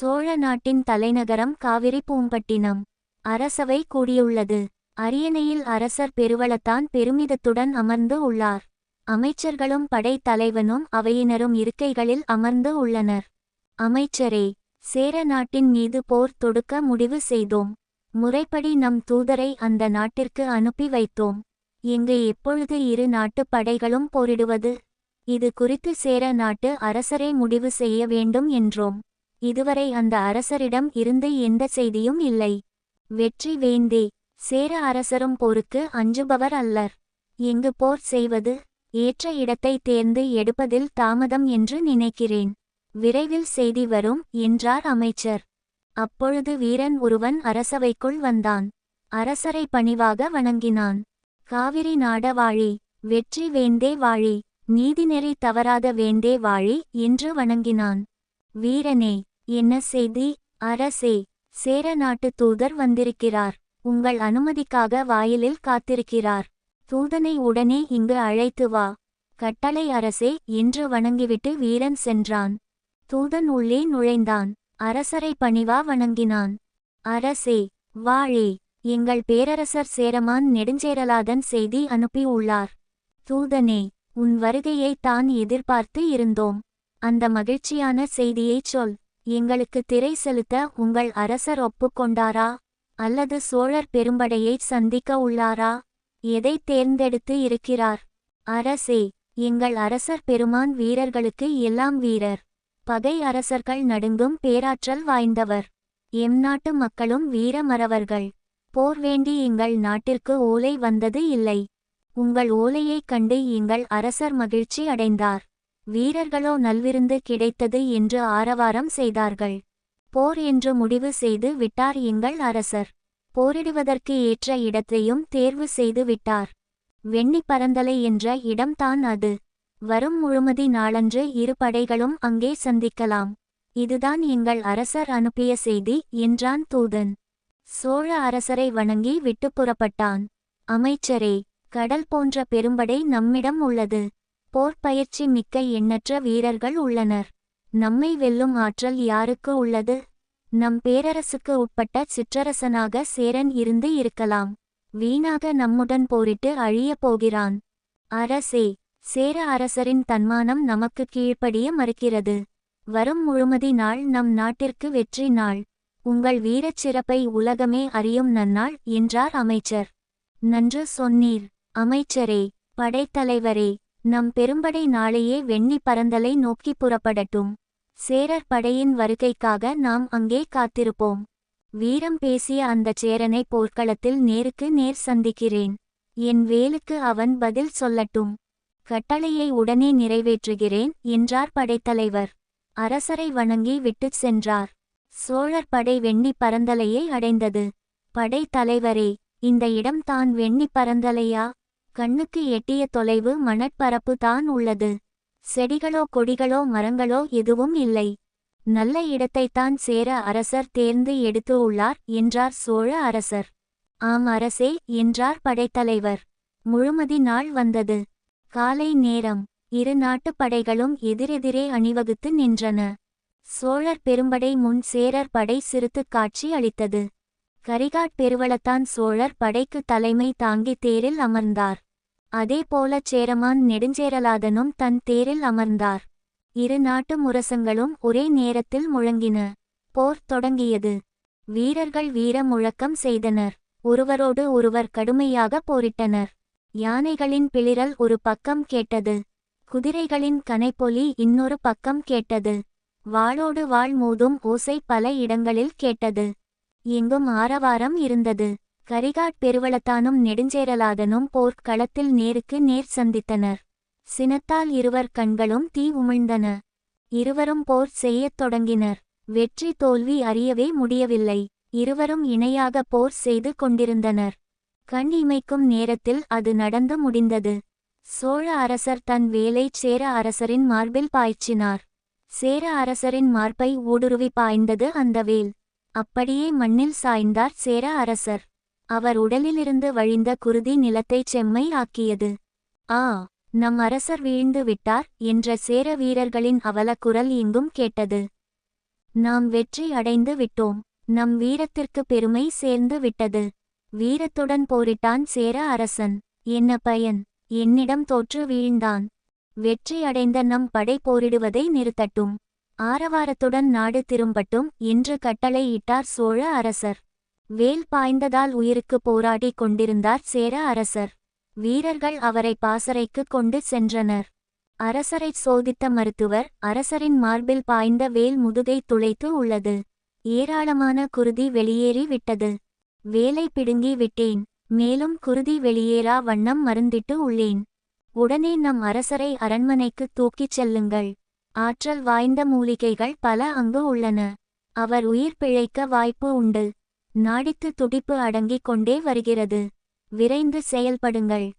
சோழ நாட்டின் தலைநகரம் காவிரிப்பூம்பட்டினம். அரசவை கூடியுள்ளது. அரியணையில் அரசர் பெருவளத்தான் பெருமிதத்துடன் அமர்ந்து உள்ளார். அமைச்சர்களும் படை தலைவனும் அவையினரும் இருக்கைகளில் அமர்ந்து உள்ளனர். அமைச்சரே, சேர நாட்டின் மீது போர் தொடுக்க முடிவு செய்தோம். முறைப்படி நம் தூதரை அந்த நாட்டிற்கு அனுப்பி வைத்தோம். இங்கு எப்பொழுது இரு நாட்டுப் படைகளும் போரிடுவது? இது குறித்து சேர நாட்டு அரசரே முடிவு செய்ய வேண்டும் என்றோம். இதுவரை அந்த அரசரிடம் இருந்து எந்த செய்தியும் இல்லை. வெற்றி வேந்தே, சேர அரசரும் போருக்கு அஞ்சுபவர் அல்லர். எங்கு போர் செய்வது? ஏற்ற இடத்தை தேர்ந்து எடுப்பதில் தாமதம் என்று நினைக்கிறேன். விரைவில் செய்தி வரும் என்றார் அமைச்சர். அப்பொழுது வீரன் ஒருவன் அரசவைக்குள் வந்தான். அரசரை பணிவாக வணங்கினான். காவிரி நாட வாழி, வெற்றி வேந்தே வாழி, நீதிநெறி தவறாத வேந்தே வாழி என்று வணங்கினான். வீரனே, என்ன செய்தி? அரசே, சேர நாட்டு தூதர் வந்திருக்கிறார். உங்கள் அனுமதிக்காக வாயிலில் காத்திருக்கிறார். தூதனை உடனே இங்கு அழைத்து வா. கட்டளை அரசே என்று வணங்கிவிட்டு வீரன் சென்றான். தூதன் உள்ளே நுழைந்தான். அரசரை பணிவா வணங்கினான். அரசே, வாழே, எங்கள் பேரரசர் சேரமான் நெடுஞ்சேரலாதன் செய்தி அனுப்பி உள்ளார். தூதனே, உன் வருகையை தான் எதிர்பார்த்து இருந்தோம். அந்த மகிழ்ச்சியான செய்தியைச் சொல். எங்களுக்கு திரை செலுத்த உங்கள் அரசர் ஒப்புக்கொண்டாரா? அல்லது சோழர் பெரும்படையைச் சந்திக்க உள்ளாரா? எதை தேர்ந்தெடுத்து இருக்கிறார்? அரசே, எங்கள் அரசர் பெருமான் வீரர்களுக்கு எல்லாம் வீரர். பகை அரசர்கள் நடுங்கும் பேராற்றல் வாய்ந்தவர். எம் நாட்டு மக்களும் வீரமறவர்கள். போர் வேண்டி எங்கள் நாட்டிற்கு ஓலை வந்தது இல்லை. உங்கள் ஓலையைக் கண்டு எங்கள் அரசர் மகிழ்ச்சி அடைந்தார். வீரர்களோ நல்விருந்து கிடைத்தது என்று ஆரவாரம் செய்தார்கள். போர் என்று முடிவு செய்து விட்டார் எங்கள் அரசர். போரிடுவதற்கு ஏற்ற இடத்தையும் தேர்வு செய்து விட்டார். வெண்ணி பரந்தலை என்ற இடம்தான் அது. வரும் முழுமதி நாளன்று இரு படைகளும் அங்கே சந்திக்கலாம். இதுதான் எங்கள் அரசர் அனுப்பிய செய்தி என்றான் தூதன். சோழ அரசரை வணங்கி விட்டு புறப்பட்டான். அமைச்சரே, கடல் போன்ற பெரும்படை நம்மிடம் உள்ளது. போர்ப்பயிற்சி மிக்க எண்ணற்ற வீரர்கள் உள்ளனர். நம்மை வெல்லும் ஆற்றல் யாருக்கு உள்ளது? நம் பேரரசுக்கு உட்பட்ட சிற்றரசனாக சேரன் இருந்து இருக்கலாம். வீணாக நம்முடன் போரிட்டு அழியப் போகிறான். அரசே, சேர அரசரின் தன்மானம் நமக்கு கீழ்ப்படிய மறுக்கிறது. வரும் முழுமதி நாள் நம் நாட்டிற்கு வெற்றி நாள். உங்கள் வீரச் சிறப்பை உலகமே அறியும் நன்னாள் என்றார் அமைச்சர். நன்று சொன்னீர் அமைச்சரே. படைத்தலைவரே, நம் பெரும்படை நாளையே வெண்ணி பரந்தலை நோக்கி புறப்படட்டும். சேரர் படையின் வருகைக்காக நாம் அங்கே காத்திருப்போம். வீரம் பேசிய அந்தச் சேரனை போர்க்களத்தில் நேருக்கு நேர் சந்திக்கிறேன். என் வேலுக்கு அவன் பதில் சொல்லட்டும். கட்டளையை உடனே நிறைவேற்றுகிறேன் என்றார் படைத்தலைவர். அரசரை வணங்கி விட்டுச் சென்றார். சோழர் படை வெண்ணி பரந்தலையை அடைந்தது. படைத்தலைவரே, இந்த இடம் தான் வெண்ணி பரந்தலையா? கண்ணுக்கு எட்டிய தொலைவு மணற்பரப்பு தான் உள்ளது. செடிகளோ கொடிகளோ மரங்களோ எதுவும் இல்லை. நல்ல இடத்தைத்தான் சேர அரசர் தேர்ந்து எடுத்து உள்ளார் என்றார் சோழ அரசர். ஆம் அரசே என்றார் படைத்தலைவர். முழுமதி நாள் வந்தது. காலை நேரம். இரு நாட்டுப் படைகளும் எதிரெதிரே அணிவகுத்து நின்றன. சோழர் பெரும்படை முன் சேரர் படை சிறுத்துக் காட்சி அளித்தது. கரிகாட் பெருவளத்தான் சோழர் படைக்கு தலைமை தாங்கி தேரில் அமர்ந்தார். அதேபோலச் சேரமான் நெடுஞ்சேரலாதனும் தன் தேரில் அமர்ந்தார். இரு நாட்டு முரசங்களும் ஒரே நேரத்தில் முழங்கின. போர் தொடங்கியது. வீரர்கள் வீர முழக்கம் செய்தனர். ஒருவரோடு ஒருவர் கடுமையாக போரிட்டனர். யானைகளின் பிளிரல் ஒரு பக்கம் கேட்டது. குதிரைகளின் கனைப்பொலி இன்னொரு பக்கம் கேட்டது. வாளோடு வாள் மோதும் ஓசை பல இடங்களில் கேட்டது. எங்கும் ஆரவாரம் இருந்தது. கரிகாட் பெருவளத்தானும் நெடுஞ்சேரலாதனும் போர்க்களத்தில் நேருக்கு நேர் சந்தித்தனர். சினத்தால் இருவர் கண்களும் தீ உமிழ்ந்தன. இருவரும் போர் செய்யத் தொடங்கினர். வெற்றி தோல்வி அறியவே முடியவில்லை. இருவரும் இணையாக போர் செய்து கொண்டிருந்தனர். கண் இமைக்கும் நேரத்தில் அது நடந்து முடிந்தது. சோழ அரசர் தன் வேலைச் சேர அரசரின் மார்பில் பாய்ச்சினார். சேர அரசரின் மார்பை ஊடுருவி பாய்ந்தது அந்த வேல். அப்படியே மண்ணில் சாய்ந்தார் சேர அரசர். அவர் உடலிலிருந்து வழிந்த குருதி நிலத்தைச் செம்மை ஆக்கியது. ஆ, நம் அரசர் வீழ்ந்து விட்டார் என்ற சேர வீரர்களின் அவலக்குரல் எங்கும் கேட்டது. நாம் வெற்றி அடைந்து விட்டோம். நம் வீரத்திற்கு பெருமை சேர்ந்து விட்டது. வீரத்துடன் போரிட்டான் சேர அரசன். என்ன பயன்? என்னிடம் தோற்று வீழ்ந்தான். வெற்றி அடைந்த நம் படை போரிடுவதை நிறுத்தட்டும். ஆரவாரத்துடன் நாடு திரும்பட்டும் என்று கட்டளை இட்டார் சோழ அரசர். வேல் பாய்ந்ததால் உயிருக்கு போராடி கொண்டிருந்தார் சேர அரசர். வீரர்கள் அவரை பாசறைக்கு கொண்டு சென்றனர். அரசரை சோதித்த மருத்துவர், அரசரின் மார்பில் பாய்ந்த வேல் முதுகை துளைத்து உள்ளது. ஏராளமான குருதி வெளியேறி விட்டது. வேலை பிடுங்கி விட்டேன். மேலும் குருதி வெளியேறா வண்ணம் மருந்திட்டு உள்ளேன். உடனே நம் அரசரை அரண்மனைக்கு தூக்கிச் செல்லுங்கள். ஆற்றல் வாய்ந்த மூலிகைகள் பல அங்கு உள்ளன. அவர் உயிர் பிழைக்க வாய்ப்பு உண்டு. நாடித்து துடிப்பு அடங்கிக் கொண்டே வருகிறது. விரைந்து செயல்படுங்கள்.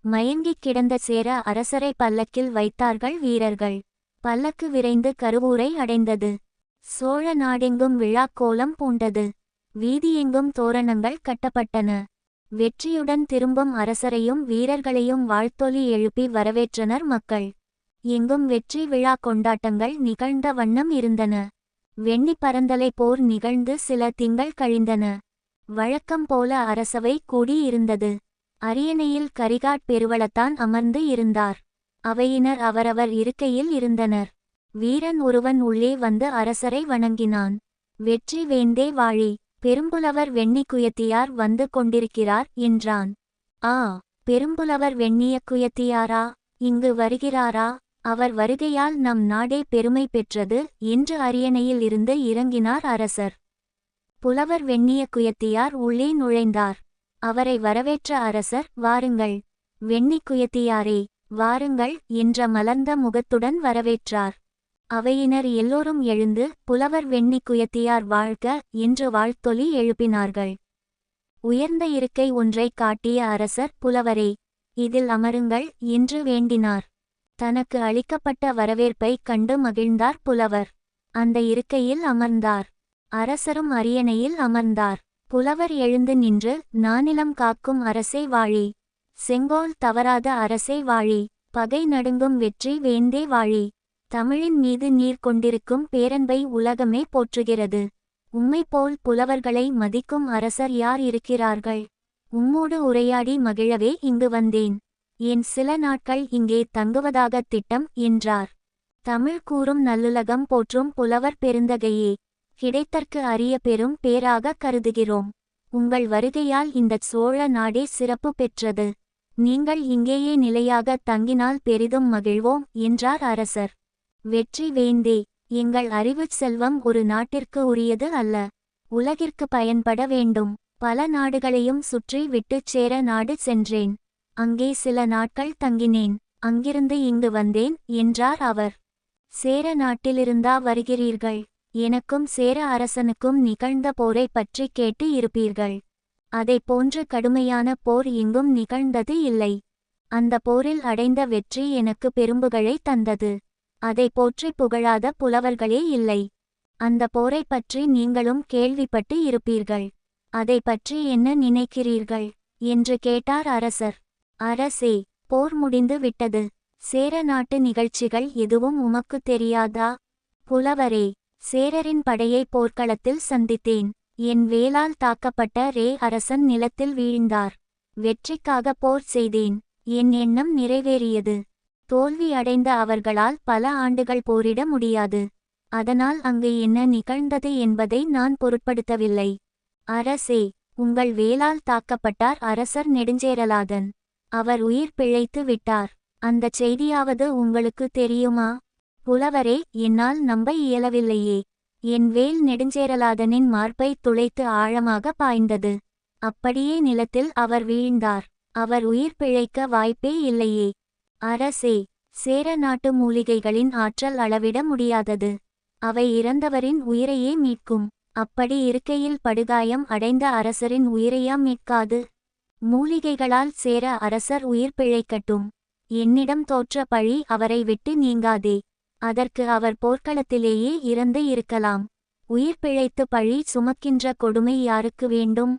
மயங்கிக் கிடந்த சேர அரசரை பல்லக்கில் வைத்தார்கள் வீரர்கள். பல்லக்கு விரைந்து கருவூரை அடைந்தது. சோழ நாடெங்கும் விழாக்கோலம் பூண்டது. வீதியெங்கும் தோரணங்கள் கட்டப்பட்டன. வெற்றியுடன் திரும்பும் அரசரையும் வீரர்களையும் வாழ்த்தொலி எழுப்பி வரவேற்றனர் மக்கள். எங்கும் வெற்றி விழா கொண்டாட்டங்கள் நிகழ்ந்த வண்ணம் இருந்தன. வெண்ணி பரந்தலை போர் நிகழ்ந்து சில திங்கள் கழிந்தன. வழக்கம் போல அரசவை கூடியிருந்தது. அரியணையில் கரிகாட் பெருவளத்தான் அமர்ந்து இருந்தார். அவையினர் அவரவர் இருக்கையில் இருந்தனர். வீரன் ஒருவன் உள்ளே வந்து அரசரை வணங்கினான். வெற்றி வேந்தே வாழி, பெரும்புலவர் வெண்ணி குயத்தியார் வந்து கொண்டிருக்கிறார் என்றான். ஆ, பெரும்புலவர் வெண்ணிய குயத்தியாரா? இங்கு வருகிறாரா? அவர் வருகையால் நம் நாடே பெருமை பெற்றது என்று அரியணையில் இருந்து இறங்கினார் அரசர். புலவர் வெண்ணிய குயத்தியார் உள்ளே நுழைந்தார். அவரை வரவேற்ற அரசர், வாருங்கள் வெண்ணி குயத்தியாரே, வாருங்கள் என்ற மலர்ந்த முகத்துடன் வரவேற்றார். அவையினர் எல்லோரும் எழுந்து புலவர் வெண்ணி குயத்தியார் வாழ்க என்று வாழ்த்தொலி எழுப்பினார்கள். உயர்ந்த இருக்கை ஒன்றை காட்டிய அரசர், புலவரே, இதில் அமருங்கள் என்று வேண்டினார். தனக்கு அளிக்கப்பட்ட வரவேற்பை கண்டு மகிழ்ந்தார் புலவர். அந்த இருக்கையில் அமர்ந்தார். அரசரும் அரியணையில் அமர்ந்தார். புலவர் எழுந்து நின்று, நானிலம் காக்கும் அரசே வாழி, செங்கோல் தவறாத அரசே வாழி, பகை நடுங்கும் வெற்றி வேந்தே வாழி, தமிழின் மீது நீர் கொண்டிருக்கும் பேரன்பை உலகமே போற்றுகிறது. உம்மை போல் புலவர்களை மதிக்கும் அரசர் யார் இருக்கிறார்கள்? உம்மோடு உரையாடி மகிழவே இங்கு வந்தேன். என் சில நாட்கள் இங்கே தங்குவதாகத் திட்டம் என்றார். தமிழ் கூறும் நல்லுலகம் போற்றும் புலவர் பெருந்தகையே, கிடைத்தற்கு அரிய பெரும் பேராக கருதுகிறோம். உங்கள் வருகையால் இந்தச் சோழ நாடே சிறப்பு பெற்றது. நீங்கள் இங்கேயே நிலையாக தங்கினால் பெரிதும் மகிழ்வோம் என்றார் அரசர். வெற்றி வேந்தே, எங்கள் அறிவுச் செல்வம் ஒரு நாட்டிற்கு உரியது அல்ல, உலகிற்கு பயன்பட வேண்டும். பல நாடுகளையும் சுற்றி விட்டுச் சேர நாடு சென்றேன். அங்கே சில நாட்கள் தங்கினேன். அங்கிருந்து இங்கு வந்தேன் என்றார் அவர். சேர நாட்டிலிருந்தா வருகிறீர்கள்? எனக்கும் சேர அரசனுக்கும் நிகழ்ந்த போரை பற்றி கேட்டு இருப்பீர்கள். அதை போன்று கடுமையான போர் எங்கும் நிகழ்ந்தது இல்லை. அந்த போரில் அடைந்த வெற்றி எனக்கு பெரும்புகழை தந்தது. அதை போற்றி புகழாத புலவர்களே இல்லை. அந்த போரை பற்றி நீங்களும் கேள்விப்பட்டு இருப்பீர்கள். அதை பற்றி என்ன நினைக்கிறீர்கள் என்று கேட்டார் அரசர். அரசே, போர் முடிந்து விட்டது. சேர நாட்டு நிகழ்ச்சிகள் எதுவும் உமக்கு தெரியாதா? புலவரே, சேரரின் படையை போர்க்களத்தில் சந்தித்தேன். என் வேலால் தாக்கப்பட்ட ரே அரசன் நிலத்தில் வீழ்ந்தார். வெற்றிக்காக போர் செய்தேன். என் எண்ணம் நிறைவேறியது. தோல்வி அடைந்த அவர்களால் பல ஆண்டுகள் போரிட முடியாது. அதனால் அங்கு என்ன நிகழ்ந்தது என்பதை நான் பொருட்படுத்தவில்லை. அரசே, உங்கள் வேலால் தாக்கப்பட்டார் அரசர் நெடுஞ்சேரலாதன். அவர் உயிர் பிழைத்து விட்டார். அந்தச் செய்தியாவது உங்களுக்கு தெரியுமா? புலவரே, என்னால் நம்ப இயலவில்லையே. என் வேல் நெடுஞ்சேரலாதனின் மார்பை துளைத்து ஆழமாக பாய்ந்தது. அப்படியே நிலத்தில் அவர் வீழ்ந்தார். அவர் உயிர் பிழைக்க வாய்ப்பே இல்லையே. அரசே, சேர நாட்டு மூலிகைகளின் ஆற்றல் அளவிட முடியாதது. அவை இறந்தவரின் உயிரையே மீட்கும். அப்படி இருக்கையில் படுகாயம் அடைந்த அரசரின் உயிரையா மீட்காது? மூலிகைகளால் சேர அரசர் உயிர் பிழைக்கட்டும். என்னிடம் தோற்ற பழி அவரை விட்டு நீங்காதே. அதற்கு அவர் போர்க்களத்திலேயே இறந்து இருக்கலாம். உயிர் பிழைத்து பழி சுமக்கின்ற கொடுமை யாருக்கு வேண்டும்?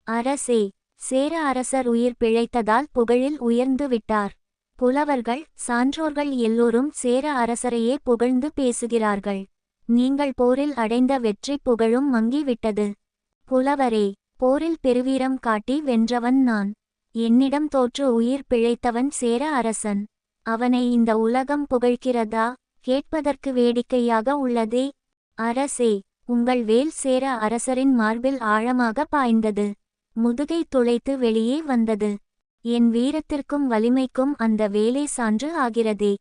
அரசே, சேர அரசர் உயிர் பிழைத்ததால் புகழில் உயர்ந்து விட்டார். புலவர்கள், சான்றோர்கள் எல்லோரும் சேர அரசரையே புகழ்ந்து பேசுகிறார்கள். நீங்கள் போரில் அடைந்த வெற்றி புகழும் மங்கிவிட்டது. புலவரே, போரில் பெருவீரம் காட்டி வென்றவன் நான். என்னிடம் தோற்று உயிர் பிழைத்தவன் சேர அரசன். அவனை இந்த உலகம் புகழ்கிறதா? கேட்பதற்கு வேடிக்கையாக உள்ளதே. அரசே, உங்கள் வேல் சேர அரசரின் மார்பில் ஆழமாக பாய்ந்தது. முதுகை துளைத்து வெளியே வந்தது. என் வீரத்திற்கும் வலிமைக்கும் அந்த வேலே சான்று ஆகிறதே.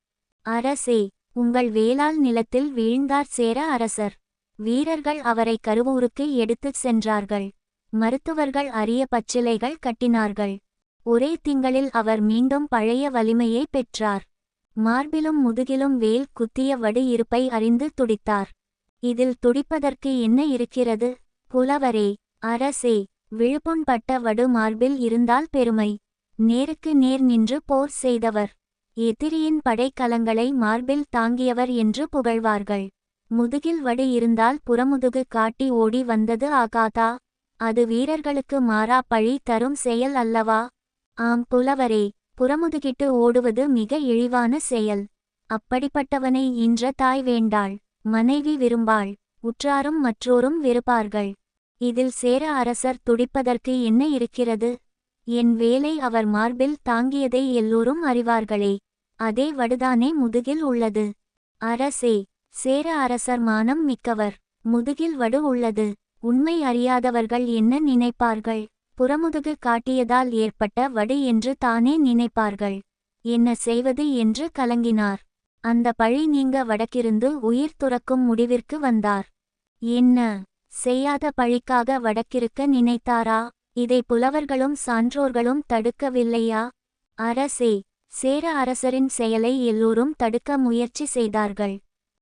அரசே, உங்கள் வேலால் நிலத்தில் வீழ்ந்தார் சேர அரசர். வீரர்கள் அவரை கருவூருக்கு எடுத்துச் சென்றார்கள். மருத்துவர்கள் அரிய பச்சிலைகள் கட்டினார்கள். ஒரே திங்களில் அவர் மீண்டும் பழைய வலிமையை பெற்றார். மார்பிலும் முதுகிலும் வேல் குத்திய வடு இருப்பை அறிந்து துடித்தார். இதில் துடிப்பதற்கு என்ன இருக்கிறது? புலவரே, அரசே, விழுப்புண் பட்ட வடு மார்பில் இருந்தால் பெருமை. நேருக்கு நேர் நின்று போர் செய்தவர், எதிரியின் படைக்கலங்களை மார்பில் தாங்கியவர் என்று புகழ்வார்கள். முதுகில் வடு இருந்தால் புறமுதுகு காட்டி ஓடி வந்தது ஆகாதா? அது வீரர்களுக்கு மாறா பழி தரும் செயல் அல்லவா? ஆம் புலவரே, புறமுதுகிட்டு ஓடுவது மிக இழிவான செயல். அப்படிப்பட்டவனை ஈன்ற தாய் வேண்டாள், மனைவி விரும்பாள், உற்றாரும் மற்றோரும் வெறுப்பார்கள். இதில் சேர அரசர் துடிப்பதற்கு என்ன இருக்கிறது? என் வேலை அவர் மார்பில் தாங்கியதை எல்லோரும் அறிவார்களே. அதே வடுதானே முதுகில் உள்ளது. அரசே, சேர அரசர் மானம் மிக்கவர். முதுகில் வடு உள்ளது. உண்மை அறியாதவர்கள் என்ன நினைப்பார்கள்? புறமுதுகு காட்டியதால் ஏற்பட்ட வடு என்று தானே நினைப்பார்கள். என்ன செய்வது என்று கலங்கினார். அந்த பழி நீங்க வடக்கிருந்து உயிர் துறக்கும் முடிவிற்கு வந்தார். என்ன செய்யாத பழிக்காக வடக்கிருக்க நினைத்தாரா? இதை புலவர்களும் சான்றோர்களும் தடுக்கவில்லையா? அரசே, சேர அரசரின் செயலை எல்லோரும் தடுக்க முயற்சி செய்தார்கள்.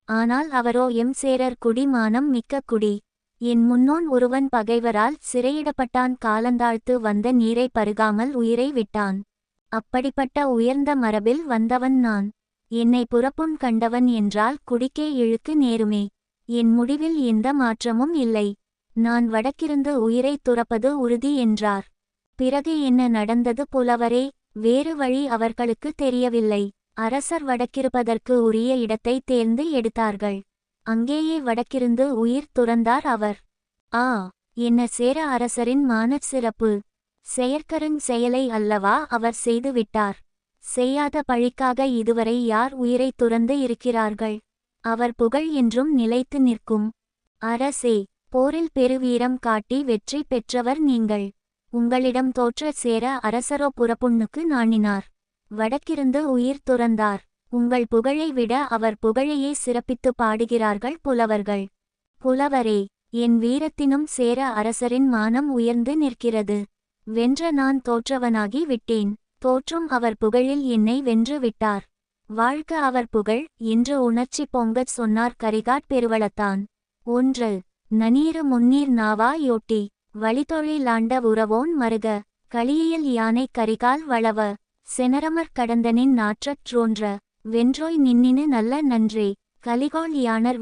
ஆனால் அவரோ எம் சேரர் குடி மானம் மிக்க குடி. என் முன்னோன் ஒருவன் பகைவரால் சிறையிடப்பட்டான். காலந்தாழ்த்து வந்த நீரை பருகாமல் உயிரை விட்டான். அப்படிப்பட்ட உயர்ந்த மரபில் வந்தவன் நான். என்னை புறப்புண் கண்டவன் என்றால் குடிக்கே இழுக்கு நேருமே. என் முடிவில் எந்த மாற்றமும் இல்லை. நான் வடக்கிருந்து உயிரை துறப்பது உறுதி என்றார். பிறகு என்ன நடந்தது புலவரே? வேறு வழி அவர்களுக்கு தெரியவில்லை. அரசர் வடக்கிருப்பதற்கு உரிய இடத்தை தேர்ந்து எடுத்தார்கள். அங்கேயே வடக்கிருந்து உயிர் துறந்தார் அவர். ஆ, என்ன சேர அரசரின் மானச் சிறப்பு! செயற்கருஞ் செயலை அல்லவா அவர் செய்துவிட்டார். செய்யாத பழிக்காக இதுவரை யார் உயிரை துறந்து இருக்கிறார்கள்? அவர் புகழ் என்றும் நிலைத்து நிற்கும். அரசே, போரில் பெருவீரம் காட்டி வெற்றி பெற்றவர் நீங்கள். உங்களிடம் தோற்ற சேர அரசரோ புறப்புண்ணுக்கு நாணினார். வடக்கிருந்து உயிர் துறந்தார். உங்கள் புகழை விட அவர் புகழையே சிறப்பித்து பாடுகிறார்கள் புலவர்கள். புலவரே, என் வீரத்தினும் சேர அரசரின் மானம் உயர்ந்து நிற்கிறது. வென்ற நான் தோற்றவனாகி விட்டேன். தோற்றும் அவர் புகழில் என்னை வென்று விட்டார். வாழ்க அவர் புகழ் என்று உணர்ச்சி பொங்கச் சொன்னார் கரிகாட் பெருவளத்தான். 1. நனீரு முன்னீர் நாவா யோட்டி வழிதொழிலாண்ட உறவோன் மருக களியியல் யானை கரிகால் வளவ செனரமர் கடந்தனின் நாற்றற் றோன்ற வென்றோய் நின்னினு நல்ல நன்றே கலிகோள் யானர்